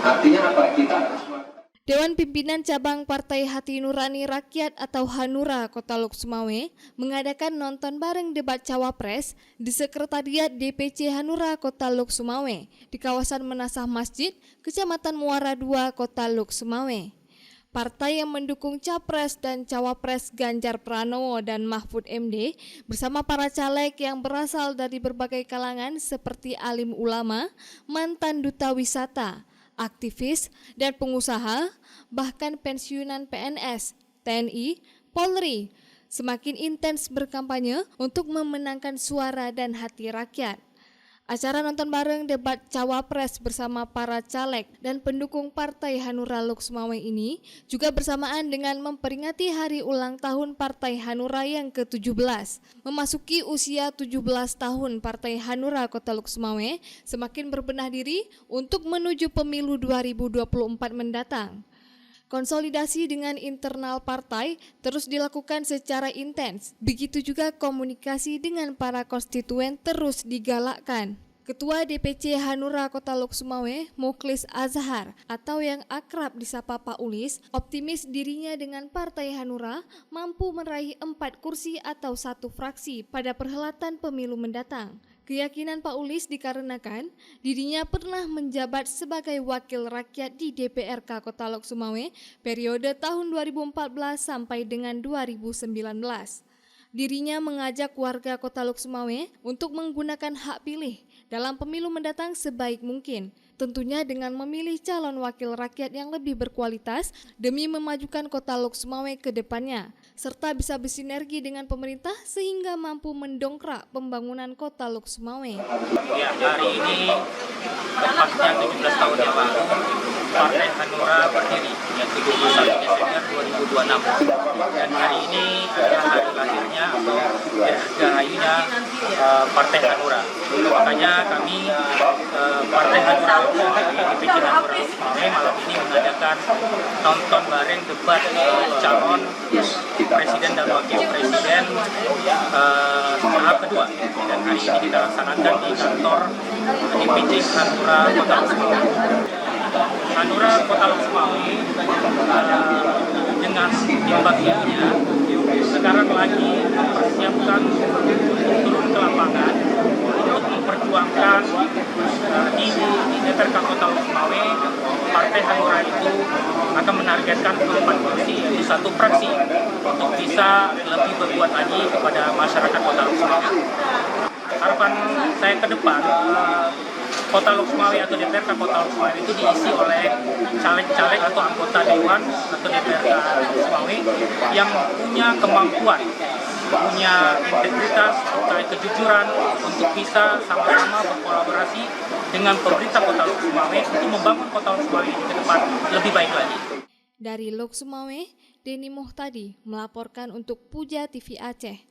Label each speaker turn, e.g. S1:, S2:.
S1: Artinya apa? Kita harus
S2: Dewan Pimpinan Cabang Partai Hati Nurani Rakyat atau Hanura Kota Lok Sumawe mengadakan nonton bareng debat Cawapres di Sekretariat DPC Hanura Kota Lok Sumawe di kawasan Menasah Masjid, Kecamatan Muara II, Kota Lok Sumawe. Partai yang mendukung Capres dan Cawapres Ganjar Pranowo dan Mahfud MD bersama para caleg yang berasal dari berbagai kalangan seperti alim ulama, mantan duta wisata, aktivis dan pengusaha, bahkan pensiunan PNS, TNI, Polri, semakin intens berkampanye untuk memenangkan suara dan hati rakyat. Acara nonton bareng debat Cawapres bersama para caleg dan pendukung Partai Hanura Lok Sumawe ini juga bersamaan dengan memperingati hari ulang tahun Partai Hanura yang ke-17. Memasuki usia 17 tahun Partai Hanura Kota Lok Sumawe semakin berbenah diri untuk menuju pemilu 2024 mendatang. Konsolidasi dengan internal partai terus dilakukan secara intens. Begitu juga komunikasi dengan para konstituen terus digalakkan. Ketua DPC Hanura Kota Lok Sumawe, Mukhlis Azhar atau yang akrab disapa Pak Ulis, optimis dirinya dengan Partai Hanura mampu meraih 4 kursi atau 1 fraksi pada perhelatan pemilu mendatang. Keyakinan Pak Ulis dikarenakan dirinya pernah menjabat sebagai wakil rakyat di DPRK Kota Lok Sumawe periode tahun 2014 sampai dengan 2019. Dirinya mengajak warga Kota Lok Sumawe untuk menggunakan hak pilih dalam pemilu mendatang sebaik mungkin, tentunya dengan memilih calon wakil rakyat yang lebih berkualitas demi memajukan Kota Lok Sumawe ke depannya, serta bisa bersinergi dengan pemerintah sehingga mampu mendongkrak pembangunan Kota Lok Sumawe.
S3: Ya, hari ini tepatnya 17 tahun yang lalu Partai Hanura berdiri, yang 21 Desember 2026. Dan hari ini adalah hari lahirnya atau dirgahayunya Partai Hanura. Makanya kami Partai Hanura DPC Hanura Sumawe malam ini mengadakan nonton bareng debat calon presiden dan wakil presiden tahap kedua. Dan hari ini kita laksanakan di kantor DPC Hanura Kota Lok Sumawe. Hanura Kota Lok Sumawe dengan tim bagiannya sekarang lagi mempersiapkan turun ke lapangan untuk memperjuangkan di DPRK Kota Lok Sumawe. Partai Hanura itu akan menargetkan 4 kursi, yaitu 1 fraksi untuk bisa lebih berbuat lagi kepada masyarakat Kota Lok Sumawe. Harapan saya ke depan, Kota Lok Sumawe atau DPRK Kota Lok Sumawe itu diisi oleh caleg-caleg atau anggota Dewan atau DPRK Sumawe yang punya kemampuan, punya integritas, kejujuran untuk bisa sama-sama berkolaborasi dengan pemerintah Kota Lok Sumawe untuk membangun Kota Lok Sumawe ke depan lebih baik lagi.
S2: Dari Lok Sumawe, Denny Muhtadi melaporkan untuk Puja TV Aceh.